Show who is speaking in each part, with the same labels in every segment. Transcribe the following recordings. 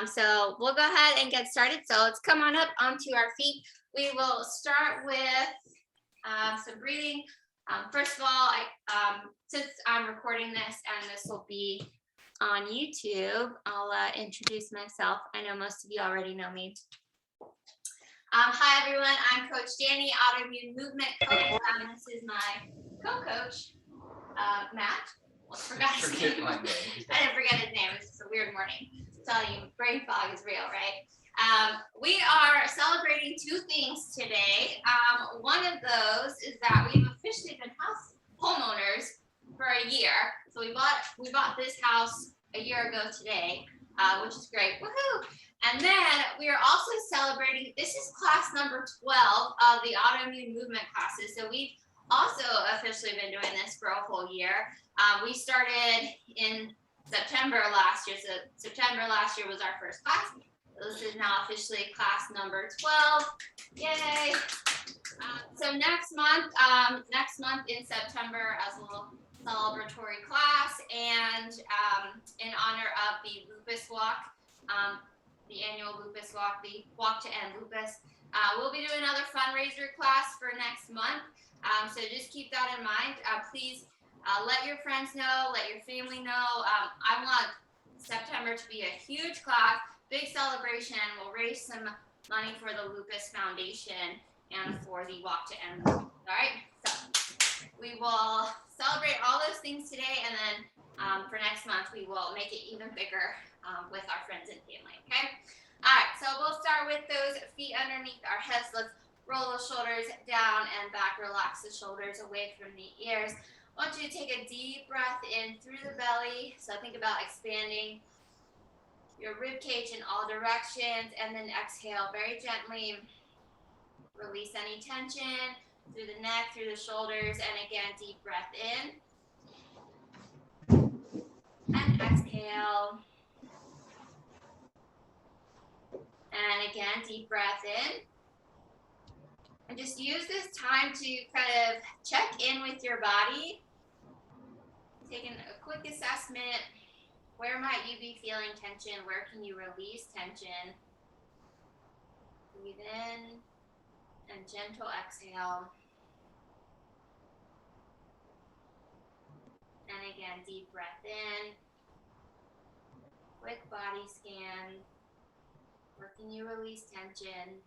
Speaker 1: So we'll go ahead and get started. So let's come on up onto our feet. We will start with some breathing. First of all, since I'm recording this and this will be on YouTube, I'll introduce myself. I know most of you already know me. Hi, everyone. I'm Coach Danny, Autoimmune Movement Coach. This is my co-coach, Matt. Forgot his name. I didn't forget his name. It's just a weird morning. I'm telling you, brain fog is real, right? We are celebrating two things today. One of those is that we've officially been house homeowners for a year. So we bought this house a year ago today, which is great. Woohoo! And then we are also celebrating. This is class number 12 of the autoimmune movement classes. So we've also officially been doing this for a whole year. We started in September last year. So September last year was our first class. This is now officially class number 12. Yay! So next month in September, as a little celebratory class, and in honor of the lupus walk, the annual lupus walk, the walk to end lupus, we'll be doing another fundraiser class for next month. So just keep that in mind. Please let your friends know, let your family know. I want September to be a huge class, big celebration. We'll raise some money for the Lupus Foundation and for the Walk to End Lupus. All right, so we will celebrate all those things today, and then for next month we will make it even bigger with our friends and family. Okay. All right, so we'll start with those feet underneath our heads. Let's roll the shoulders down and back. Relax the shoulders away from the ears. I want you to take a deep breath in through the belly. So think about expanding your rib cage in all directions, and then exhale very gently. Release any tension through the neck, through the shoulders, and again, deep breath in. And exhale. And again, deep breath in. And just use this time to kind of check in with your body. Taking a quick assessment. Where might you be feeling tension? Where can you release tension? Breathe in and gentle exhale. And again, deep breath in. Quick body scan. Where can you release tension?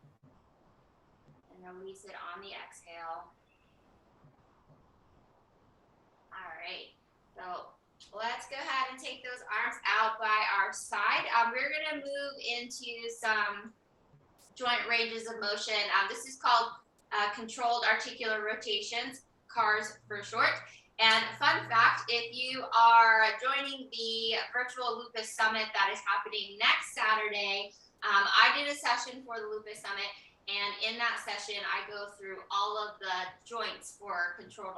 Speaker 1: And release it on the exhale. All right. So let's go ahead and take those arms out by our side. We're going to move into some joint ranges of motion. This is called controlled articular rotations, CARS for short. And fun fact, if you are joining the virtual lupus summit that is happening next Saturday, I did a session for the lupus summit. And in that session, I go through all of the joints for controlled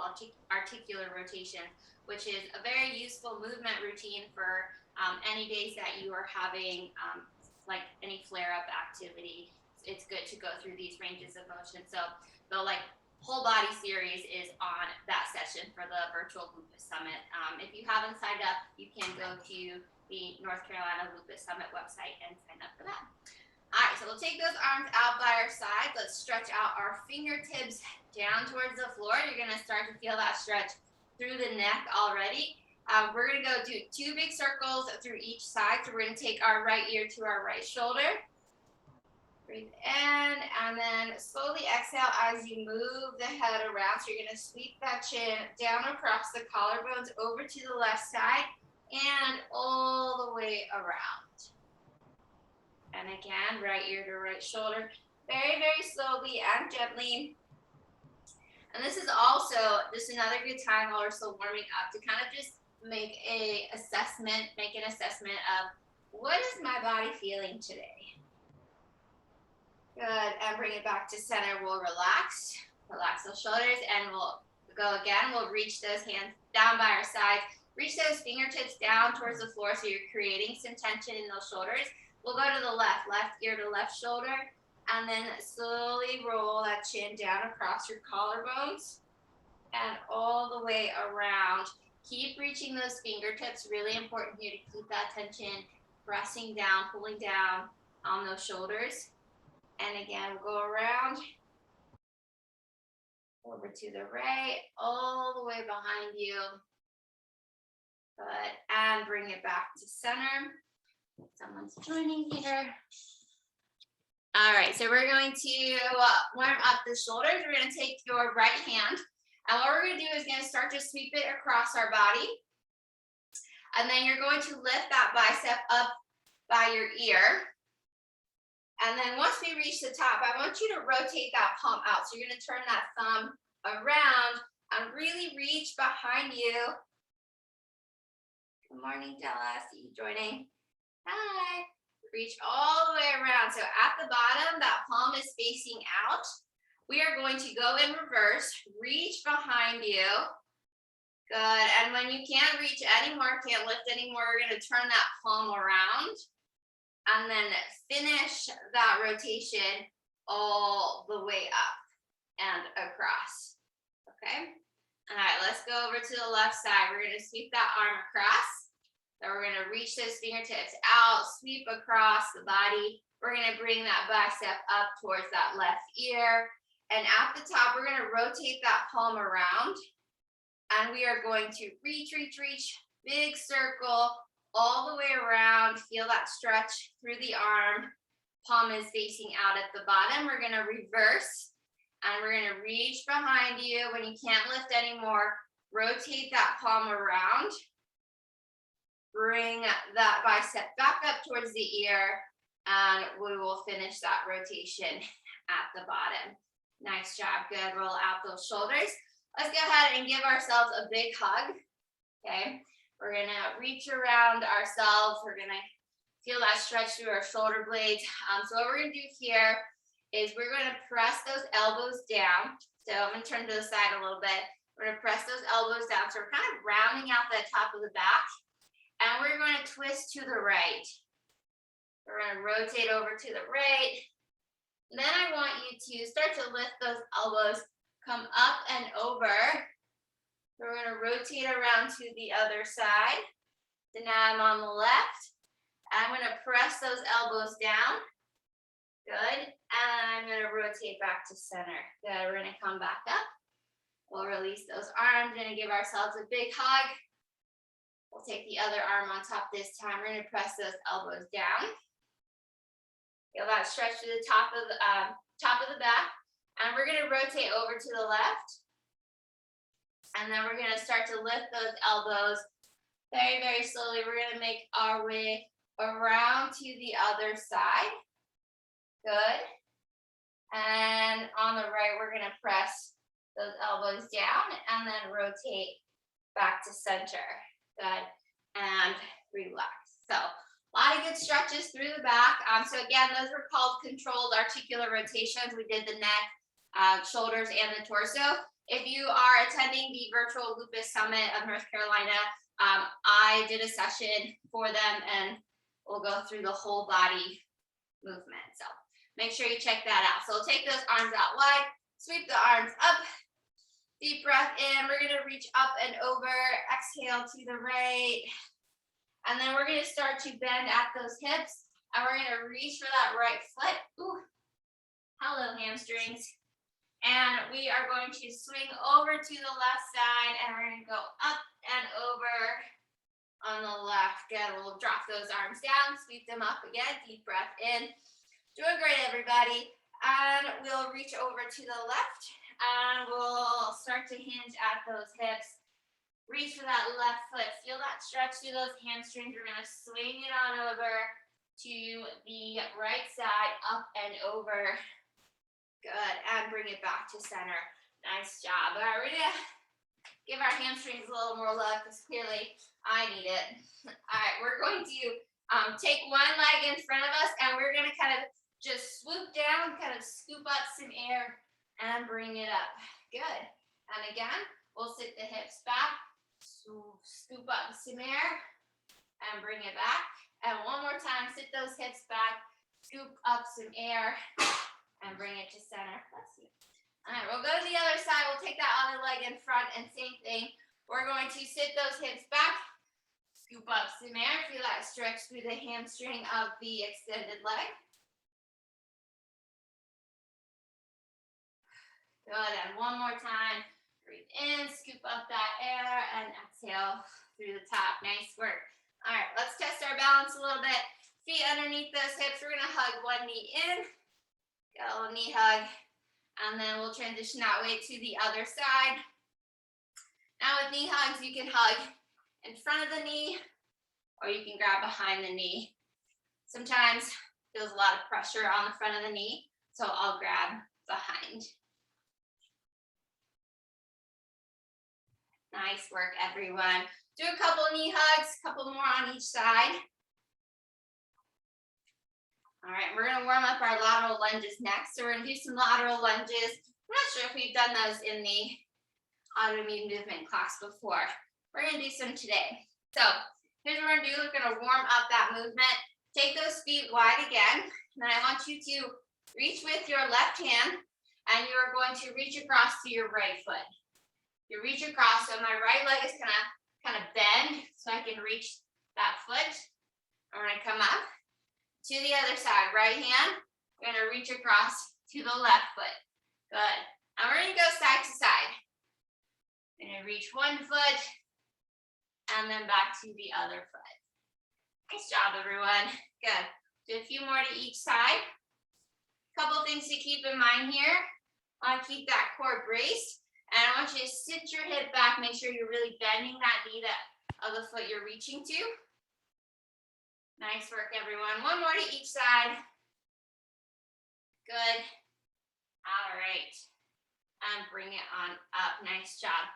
Speaker 1: articular rotation, which is a very useful movement routine for any days that you are having like any flare-up activity. It's good to go through these ranges of motion. So the whole body series is on that session for the virtual lupus summit. If you haven't signed up, you can go to the North Carolina Lupus Summit website and sign up for that. All right, so we'll take those arms out by our side. Let's stretch out our fingertips down towards the floor. You're gonna start to feel that stretch through the neck already. We're gonna go do 2 big circles through each side. So we're gonna take our right ear to our right shoulder. Breathe in, and then slowly exhale as you move the head around. So you're gonna sweep that chin down across the collarbones over to the left side and all the way around. And again, right ear to right shoulder, very, very slowly and gently. And this is also just another good time while we're still warming up to kind of just make an assessment of what is my body feeling today? Good, and bring it back to center. We'll relax those shoulders, and we'll go again. We'll reach those hands down by our sides, reach those fingertips down towards the floor so you're creating some tension in those shoulders. We'll go to the left ear to left shoulder, and then slowly roll that chin down across your collarbones and all the way around. Keep reaching those fingertips. Really important here to keep that tension pressing down, pulling down on those shoulders. And again, we'll go around, over to the right, all the way behind you. Good, and bring it back to center. Someone's joining here. All right, so we're going to warm up the shoulders. We're going to take your right hand, and what we're going to do is going to start to sweep it across our body. And then you're going to lift that bicep up by your ear. And then once we reach the top, I want you to rotate that palm out. So you're going to turn that thumb around and really reach behind you. Good morning, Della. See you joining. Hi. Reach all the way around. So at the bottom, that palm is facing out. We are going to go in reverse, reach behind you. Good. And when you can't reach anymore, can't lift anymore, we're going to turn that palm around and then finish that rotation all the way up and across. Okay. All right, let's go over to the left side. We're going to sweep that arm across. So we're going to reach those fingertips out, sweep across the body. We're going to bring that bicep up towards that left ear. And at the top, we're going to rotate that palm around. And we are going to reach, big circle all the way around. Feel that stretch through the arm. Palm is facing out at the bottom. We're going to reverse. And we're going to reach behind you. When you can't lift anymore, rotate that palm around. Bring that bicep back up towards the ear, and we will finish that rotation at the bottom. Nice job, good. Roll out those shoulders. Let's go ahead and give ourselves a big hug, okay? We're gonna reach around ourselves. We're gonna feel that stretch through our shoulder blades. So what we're gonna do here is we're gonna press those elbows down. So I'm gonna turn to the side a little bit. We're gonna press those elbows down. So we're kind of rounding out the top of the back. And we're going to twist to the right. We're going to rotate over to the right. And then I want you to start to lift those elbows, come up and over. We're going to rotate around to the other side. So now I'm on the left. I'm going to press those elbows down. Good. And I'm going to rotate back to center. Good. We're going to come back up. We'll release those arms. We're going to give ourselves a big hug. We'll take the other arm on top this time. We're going to press those elbows down. Feel that stretch to the top of the back. And we're going to rotate over to the left. And then we're going to start to lift those elbows very, very slowly. We're going to make our way around to the other side. Good. And on the right, we're going to press those elbows down and then rotate back to center. Good, and relax. So a lot of good stretches through the back. So again, those were called controlled articular rotations. We did the neck, shoulders, and the torso. If you are attending the virtual lupus summit of North Carolina, I did a session for them and we'll go through the whole body movement. So make sure you check that out. So take those arms out wide, sweep the arms up. Deep breath in, we're gonna reach up and over, exhale to the right. And then we're gonna start to bend at those hips and we're gonna reach for that right foot. Ooh, hello hamstrings. And we are going to swing over to the left side and we're gonna go up and over on the left. Good, we'll drop those arms down, sweep them up again, deep breath in. Doing great, everybody. And we'll reach over to the left. And we'll start to hinge at those hips. Reach for that left foot. Feel that stretch through those hamstrings. We're going to swing it on over to the right side, up and over. Good. And bring it back to center. Nice job. All right, we're going to give our hamstrings a little more love because clearly I need it. All right, we're going to take one leg in front of us and we're going to kind of just swoop down, kind of scoop up some air. And bring it up. Good. And again, we'll sit the hips back, scoop up some air, and bring it back. And one more time, sit those hips back, scoop up some air, and bring it to center. Let's see. All right, we'll go to the other side. We'll take that other leg in front and same thing. We're going to sit those hips back, Scoop up some air. Feel that stretch through the hamstring of the extended leg. Good, and one more time. Breathe in, scoop up that air, and exhale through the top. Nice work. All right, let's test our balance a little bit. Feet underneath those hips. We're gonna hug one knee in. Get a little knee hug. And then we'll transition that way to the other side. Now with knee hugs, you can hug in front of the knee, or you can grab behind the knee. Sometimes feels a lot of pressure on the front of the knee, so I'll grab behind. Nice work, everyone. Do a couple knee hugs, a couple more on each side. All right, we're gonna warm up our lateral lunges next. So we're gonna do some lateral lunges. I'm not sure if we've done those in the autoimmune movement class before. We're gonna do some today. So here's what we're gonna do. We're gonna warm up that movement. Take those feet wide again. And then I want you to reach with your left hand, and you are going to reach across to your right foot. You reach across, so my right leg is gonna kind of bend so I can reach that foot. I'm gonna come up to the other side. Right hand, we're gonna reach across to the left foot. Good. And we're gonna go side to side. We're gonna reach one foot and then back to the other foot. Nice job, everyone. Good. Do a few more to each side. Couple things to keep in mind here. I want to keep that core braced. And I want you to sit your hip back. Make sure you're really bending that knee of the foot you're reaching to. Nice work, everyone. One more to each side. Good. All right. And bring it on up. Nice job.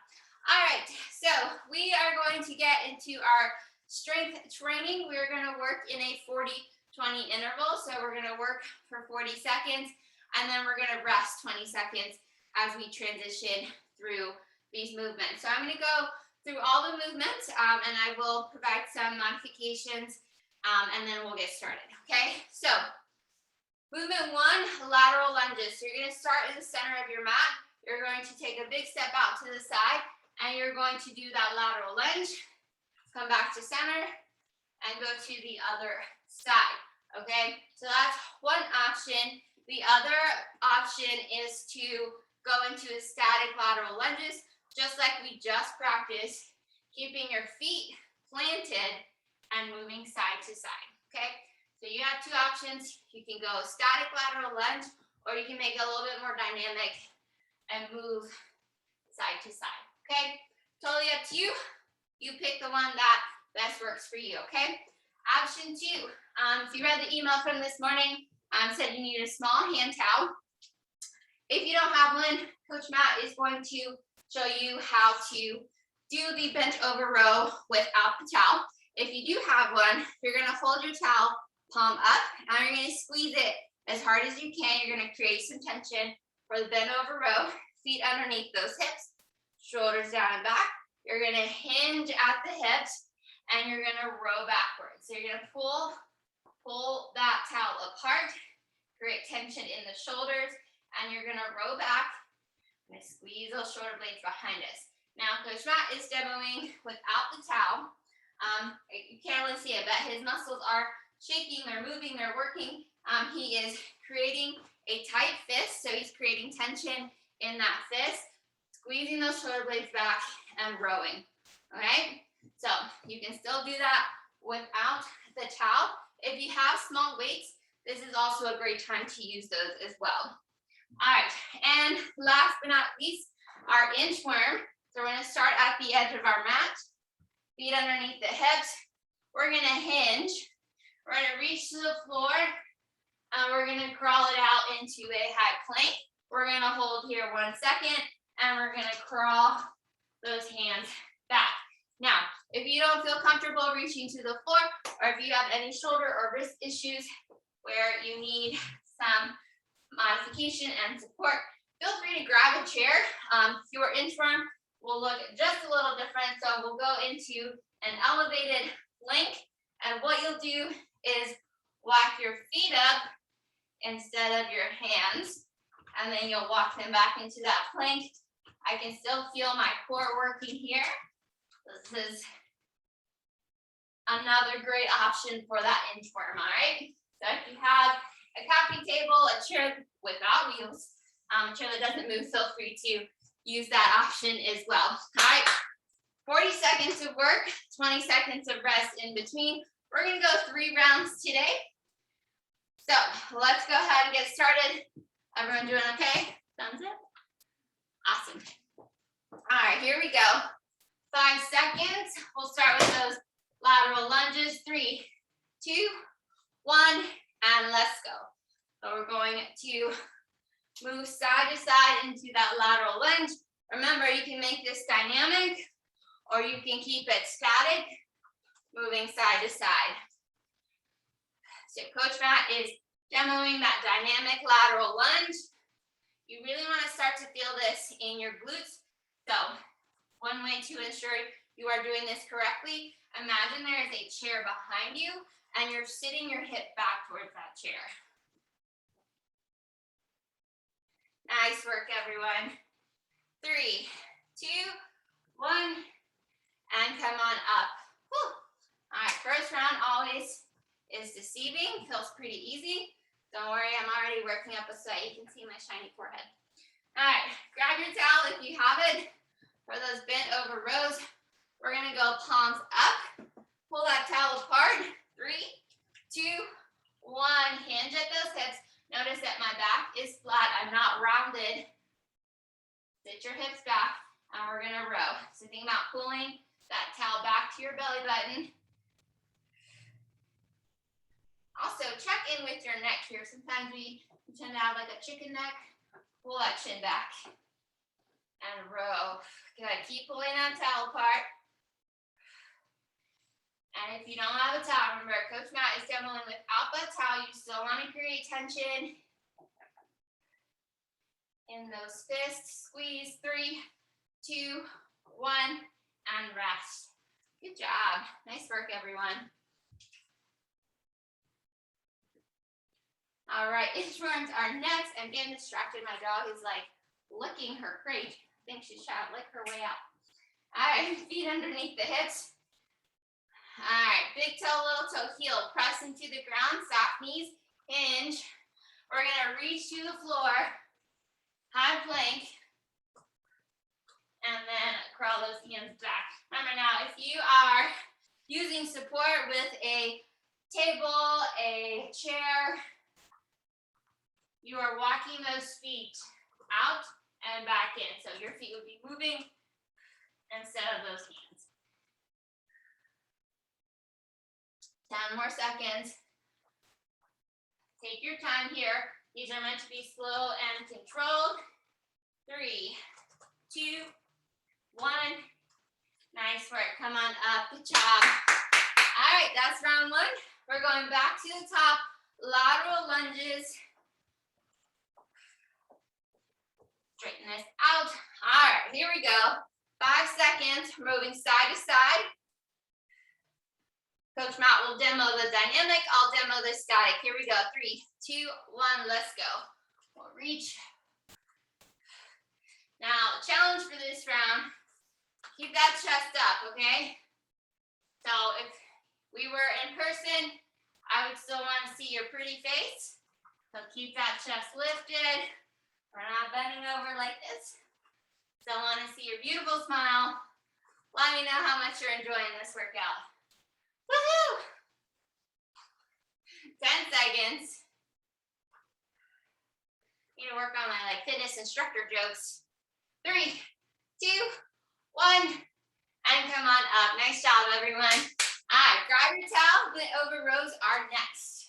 Speaker 1: All right. So we are going to get into our strength training. We're going to work in a 40-20 interval. So we're going to work for 40 seconds, and then we're going to rest 20 seconds as we transition through these movements. So I'm going to go through all the movements, and I will provide some modifications, and then we'll get started. Okay, so movement one, lateral lunges. So you're going to start in the center of your mat. You're going to take a big step out to the side, and you're going to do that lateral lunge. Come back to center and go to the other side. Okay, so that's one option. The other option is to go into a static lateral lunges, just like we just practiced, keeping your feet planted and moving side to side. Okay, so you have two options. You can go static lateral lunge, or you can make it a little bit more dynamic and move side to side. Okay, totally up to you. You pick the one that best works for you. Okay, option two. If you read the email from this morning, said you need a small hand towel. If you don't have one, Coach Matt is going to show you how to do the bent over row without the towel. If you do have one, you're going to hold your towel palm up, and you're going to squeeze it as hard as you can. You're going to create some tension for the bent over row. Feet underneath those hips, shoulders down and back. You're going to hinge at the hips, and you're going to row backwards. So you're going to pull that towel apart, create tension in the shoulders, and you're gonna row back and squeeze those shoulder blades behind us. Now, Coach Matt is demoing without the towel. You can't really see it, but his muscles are shaking, they're moving, they're working. He is creating a tight fist, so he's creating tension in that fist, squeezing those shoulder blades back and rowing. All right, so you can still do that without the towel. If you have small weights, this is also a great time to use those as well. All right, and last but not least, our inchworm. So we're going to start at the edge of our mat, feet underneath the hips. We're going to hinge. We're going to reach to the floor, and we're going to crawl it out into a high plank. We're going to hold here 1 second, and we're going to crawl those hands back. Now, if you don't feel comfortable reaching to the floor, or if you have any shoulder or wrist issues where you need some modification and support, feel free to grab a chair. Your inchworm will look just a little different. So we'll go into an elevated plank, and what you'll do is walk your feet up instead of your hands, and then you'll walk them back into that plank. I can still feel my core working here. This is another great option for that inchworm, all right? So if you have a coffee table, a chair without wheels, a chair that doesn't move, feel free to use that option as well, all right? 40 seconds of work, 20 seconds of rest in between. We're gonna go 3 rounds today. So let's go ahead and get started. Everyone doing okay? Thumbs up. Awesome. All right, here we go. 5 seconds. We'll start with those lateral lunges. 3, 2, 1, and let's go. So we're going to move side to side into that lateral lunge. Remember, you can make this dynamic or you can keep it static, moving side to side. So Coach Matt is demoing that dynamic lateral lunge. You really want to start to feel this in your glutes. So one way to ensure you are doing this correctly, imagine there is a chair behind you and you're sitting your hip back towards that chair. Nice work, everyone. 3, 2, 1, and come on up. Whew. All right, first round always is deceiving, feels pretty easy. Don't worry, I'm already working up a sweat. You can see my shiny forehead. All right, grab your towel if you have it. For those bent over rows, we're gonna go palms up. Pull that towel apart. 3, 2, 1. Hinge at those hips. Notice that my back is flat. I'm not rounded. Sit your hips back, and we're gonna row. So think about pulling that towel back to your belly button. Also, check in with your neck here. Sometimes we tend to have like a chicken neck. Pull that chin back and row. Good. Keep pulling that towel apart. And if you don't have a towel, remember, Coach Matt is demoing without that towel. You still want to create tension in those fists. Squeeze. 3, 2, 1, and rest. Good job. Nice work, everyone. All right, inchworms are next. I'm getting distracted. My dog is like licking her crate. I think she's trying to lick her way out. All right, feet underneath the hips. All right, big toe, little toe, heel. Press into the ground, soft knees, hinge. We're gonna reach to the floor, high plank, and then crawl those hands back. Remember now, if you are using support with a table, a chair, you are walking those feet out and back in. So your feet would be moving instead of those hands. 10 more seconds. Take your time here. These are meant to be slow and controlled. 3, 2, 1. Nice work. Come on up. Good job. All right, that's round 1. We're going back to the top. Lateral lunges. Straighten this out. All right, here we go. 5 seconds, moving side to side. Coach Matt will demo the dynamic. I'll demo the static. Here we go. 3, 2, 1, let's go. We'll reach. Now, the challenge for this round, keep that chest up, okay? So if we were in person, I would still want to see your pretty face. So keep that chest lifted. We're not bending over like this. Still want to see your beautiful smile. Let me know how much you're enjoying this workout. Woohoo! 10 seconds. Need to work on my fitness instructor jokes. 3, 2, 1, and come on up. Nice job, everyone. All right, grab your towel. Bent over rows are next.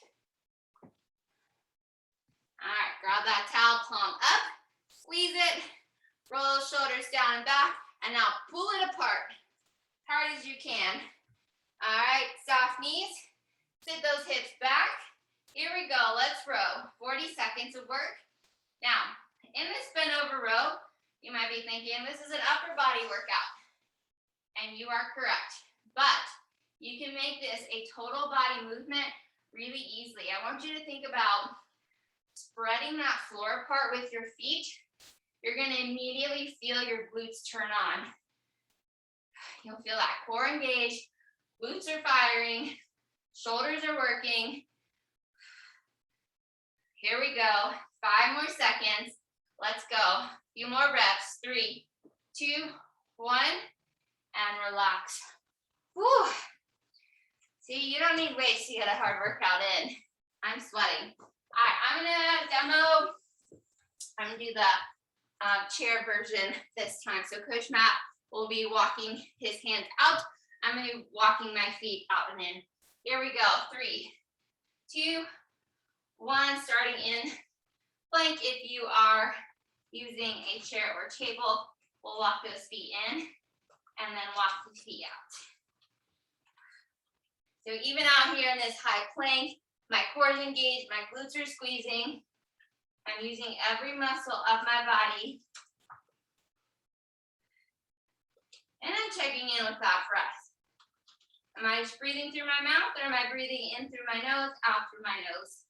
Speaker 1: All right, grab that towel, palm up, squeeze it, roll those shoulders down and back, and now pull it apart, hard as you can. All right, soft knees, sit those hips back. Here we go, let's row. 40 seconds of work. Now, in this bent over row, you might be thinking this is an upper body workout, and you are correct, but you can make this a total body movement really easily. I want you to think about spreading that floor apart with your feet. You're gonna immediately feel your glutes turn on. You'll feel that core engaged. Glutes are firing. Shoulders are working. Here we go. 5 more seconds. Let's go. A few more reps. 3, 2, 1, and relax. Whew. See, you don't need weights to get a hard workout in. I'm sweating. All right, I'm gonna demo. I'm gonna do the chair version this time. So Coach Matt will be walking his hands out. I'm gonna be walking my feet out and in. Here we go. 3, 2, 1. Starting in plank. If you are using a chair or table, we'll walk those feet in and then walk the feet out. So even out here in this high plank, my core is engaged, my glutes are squeezing. I'm using every muscle of my body. And I'm checking in with that breath. Am I just breathing through my mouth, or am I breathing in through my nose, out through my nose?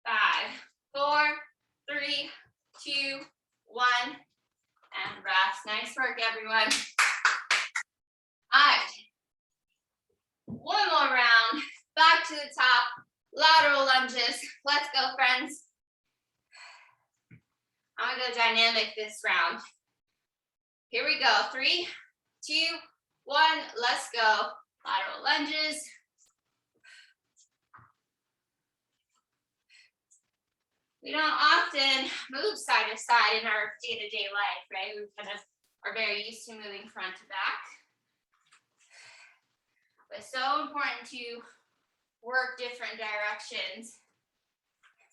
Speaker 1: 5, 4, 3, 2, 1, and rest. Nice work, everyone. All right. One more round. Back to the top. Lateral lunges. Let's go, friends. I'm gonna go dynamic this round. Here we go. 3, 2, 1. Let's go. Lateral lunges. We don't often move side to side in our day-to-day life, right? We kind of are very used to moving front to back. But it's so important to work different directions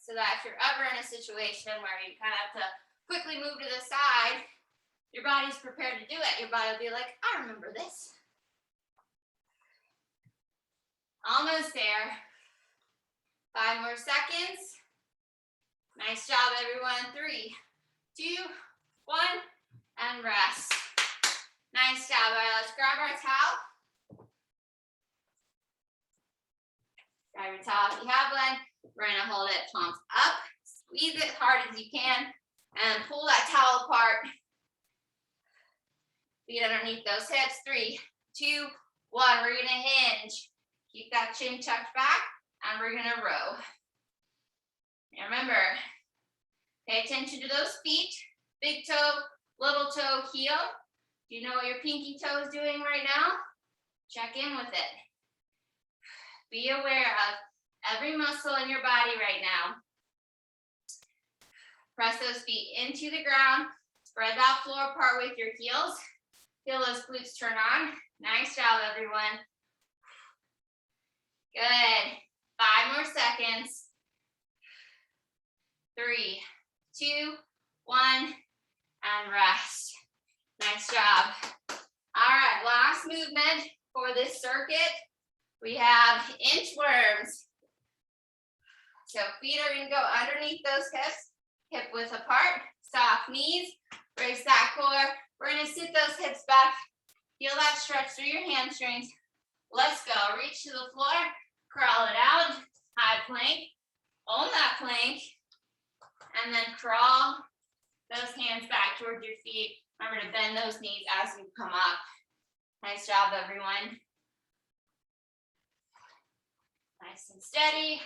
Speaker 1: so that if you're ever in a situation where you kind of have to quickly move to the side, your body's prepared to do it. Your body will be like, I remember this. Almost there. 5 more seconds. Nice job, everyone. 3, 2, 1, and rest. Nice job. All right, let's grab our towel. Grab your towel if you have one. We're gonna hold it palms up. Squeeze it hard as you can and pull that towel apart. Feet underneath those hips. 3, 2, 1. We're gonna hinge. Keep that chin tucked back, and we're gonna row. And remember, pay attention to those feet. Big toe, little toe, heel. Do you know what your pinky toe is doing right now? Check in with it. Be aware of every muscle in your body right now. Press those feet into the ground. Spread that floor apart with your heels. Feel those glutes turn on. Nice job, everyone. Good. 5 more seconds. 3, 2, 1, and rest. Nice job. All right, last movement for this circuit. We have inchworms. So feet are gonna go underneath those hips, hip width apart, soft knees, brace that core. We're gonna sit those hips back. Feel that stretch through your hamstrings. Let's go. Reach to the floor, crawl it out, high plank, own that plank, and then crawl those hands back towards your feet. Remember to bend those knees as you come up. Nice job, everyone. Nice and steady.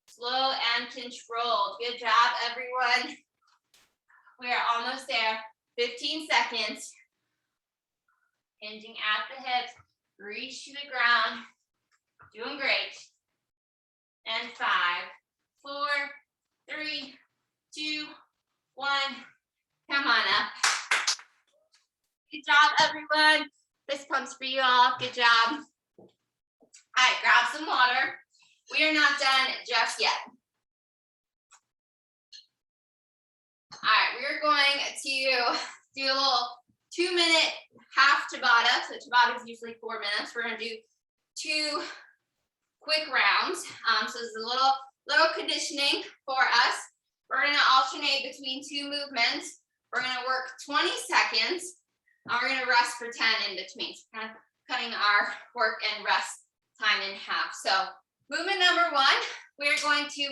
Speaker 1: Slow and controlled. Good job, everyone. We are almost there. 15 seconds. Hinging at the hips. Reach to the ground. Doing great. And 5, 4, 3, 2, 1. Come on up. Good job, everyone. Fist pumps for you all. Good job. All right, grab some water. We are not done just yet. All right, we're going to do a little 2-minute half Tabata. So Tabata is usually 4 minutes. We're going to do 2 quick rounds. So this is a little conditioning for us. We're going to alternate between 2 movements. We're going to work 20 seconds. And we're going to rest for 10 in between. So kind of cutting our work and rest time in half. So movement number 1, we're going to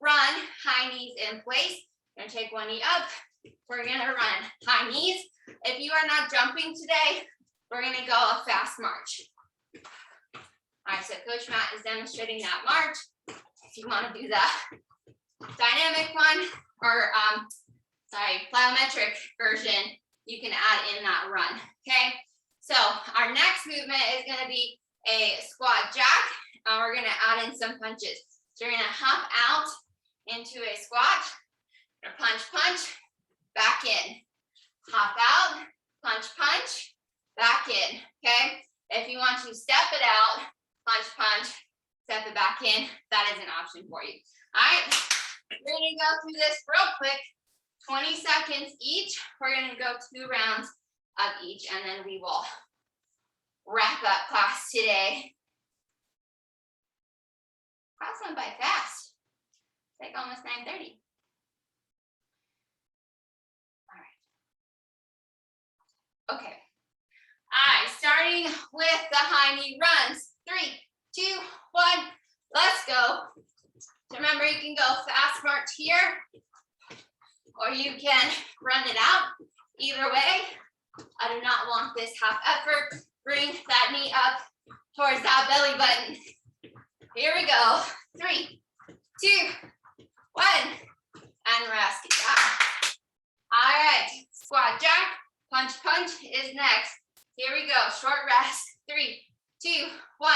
Speaker 1: run high knees in place. We're going to take one knee up. We're going to run high knees. If you are not jumping today, we're gonna go a fast march. All right, so Coach Matt is demonstrating that march. If you wanna do that dynamic one, or plyometric version, you can add in that run, okay? So our next movement is gonna be a squat jack. We're gonna add in some punches. So you're gonna hop out into a squat, punch, punch, back in. Hop out, punch, punch, back in, okay? If you want to step it out, punch, punch, step it back in, that is an option for you. All right, we're gonna go through this real quick, 20 seconds each. We're gonna go 2 rounds of each, and then we will wrap up class today. Class went by fast. It's like almost 9:30. Okay. All right, starting with the high knee runs. 3, 2, 1, let's go. So remember, you can go fast march here, or you can run it out. Either way, I do not want this half effort. Bring that knee up towards that belly button. Here we go. 3, 2, 1, and rest. Good job. All right, squat jack. Punch, punch is next. Here we go, short rest. 3, 2, 1,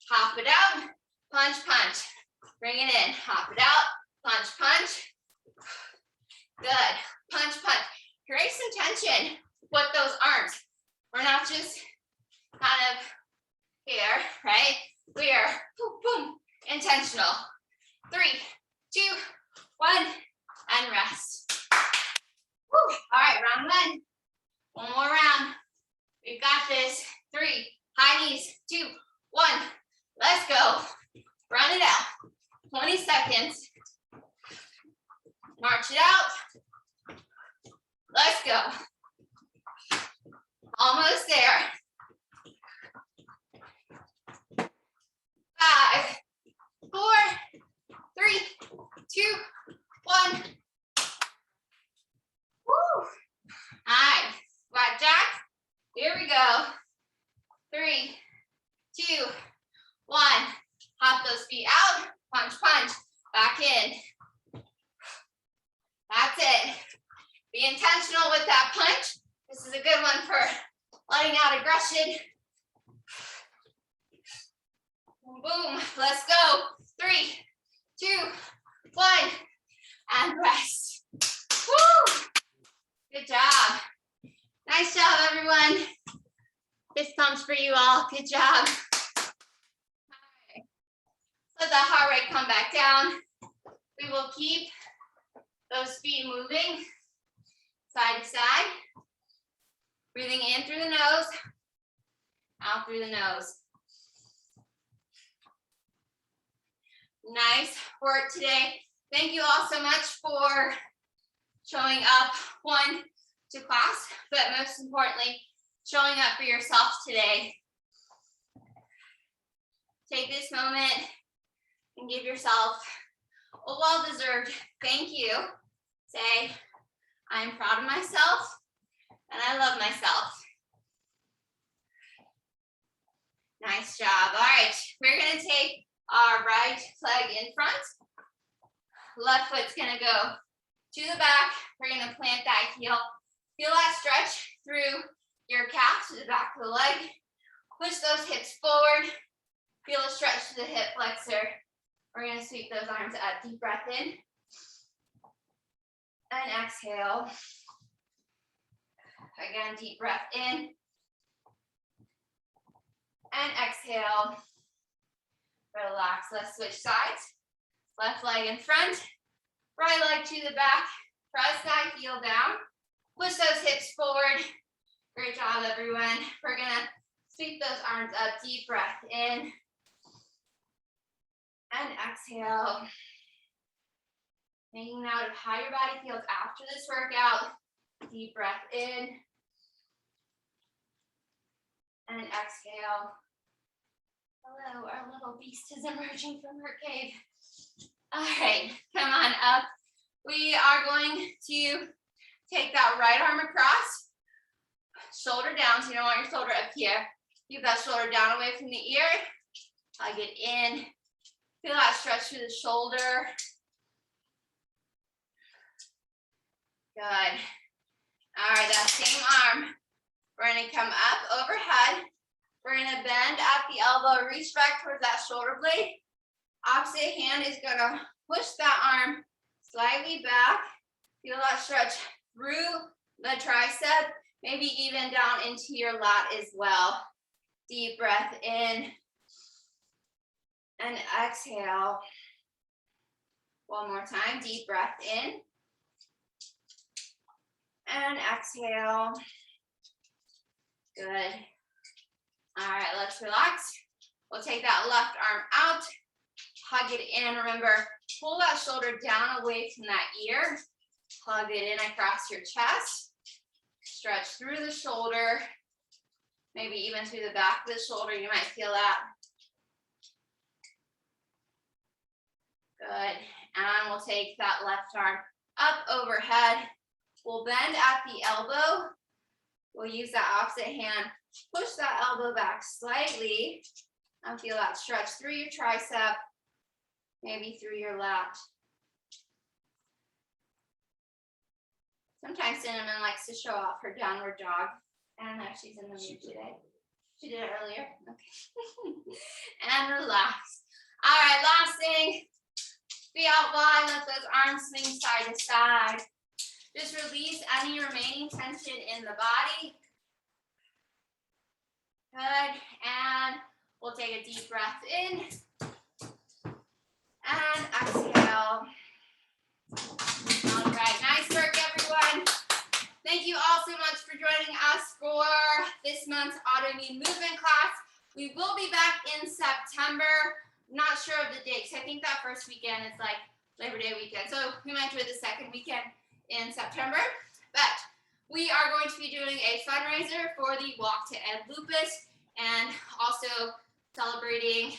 Speaker 1: hop it out, punch, punch. Bring it in, hop it out, punch, punch. Good, punch, punch. Create some tension with those arms. We're not just kind of here, right? We are boom, boom, intentional. 3, 2, 1, and rest. Woo. All right, round 1. One more round. We've got this. 3, high knees, 2, 1. Let's go. Run it out. 20 seconds. March it out. Let's go. Almost there. 5, 4, 3, 2, 1. Woo. All right. Squat jack. Here we go. 3, 2, 1. Hop those feet out. Punch, punch. Back in. That's it. Be intentional with that punch. This is a good one for letting out aggression. Boom. Let's go. 3, 2, 1. And rest. Woo. Good job. Nice job, everyone. Fist pumps for you all. Good job. Right. Let the heart rate come back down. We will keep those feet moving side to side. Breathing in through the nose, out through the nose. Nice work today. Thank you all so much for showing up, one, to class, but most importantly, showing up for yourself today. Take this moment and give yourself a well-deserved thank you. Say, I'm proud of myself and I love myself. Nice job. All right, we're gonna take our right leg in front. Left foot's gonna go to the back. We're gonna plant that heel. Feel that stretch through your calf to the back of the leg. Push those hips forward. Feel a stretch to the hip flexor. We're gonna sweep those arms up. Deep breath in. And exhale. Again, deep breath in. And exhale. Relax. Let's switch sides. Left leg in front. Right leg to the back. Press that heel down. Push those hips forward. Great job, everyone. We're gonna sweep those arms up. Deep breath in. And exhale. Making note of how your body feels after this workout. Deep breath in. And exhale. Hello, our little beast is emerging from her cave. All right, come on up. We are going to take that right arm across. shoulder down, so you don't want your shoulder up here. Keep that shoulder down away from the ear. Hug it in. Feel that stretch through the shoulder. Good. All right, that same arm. We're gonna come up overhead. We're gonna bend at the elbow, reach back towards that shoulder blade. Opposite hand is gonna push that arm slightly back. Feel that stretch through the tricep, maybe even down into your lat as well. Deep breath in and exhale. One more time, deep breath in and exhale. Good. All right, let's relax. We'll take that left arm out, hug it in. Remember, pull that shoulder down away from that ear. Hug it in across your chest. Stretch through the shoulder, maybe even through the back of the shoulder. You might feel that. Good. And we'll take that left arm up overhead. We'll bend at the elbow. We'll use that opposite hand. Push that elbow back slightly. And feel that stretch through your tricep, maybe through your lat. Sometimes Cinnamon likes to show off her downward dog. I don't know if she's in the mood today. She did it earlier. Okay. And relax. All right, last thing. Feet out wide, let those arms swing side to side. Just release any remaining tension in the body. Good. And we'll take a deep breath in. And exhale. All right, nice work, everyone. Thank you all so much for joining us for this month's autoimmune movement class. We will be back in September. Not sure of the dates. I think that first weekend is like Labor Day weekend. So we might do it the second weekend in September. But we are going to be doing a fundraiser for the Walk to End Lupus and also celebrating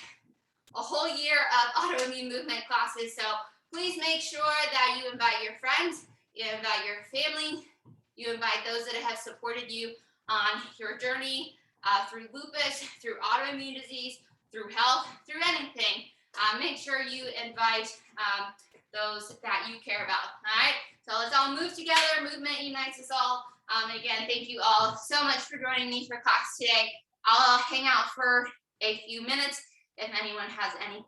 Speaker 1: a whole year of autoimmune movement classes. So please make sure that you invite your friends, you invite your family, you invite those that have supported you on your journey through lupus, through autoimmune disease, through health, through anything. Make sure you invite those that you care about. All right, so let's all move together. Movement unites us all. Again, thank you all so much for joining me for class today. I'll hang out for a few minutes if anyone has any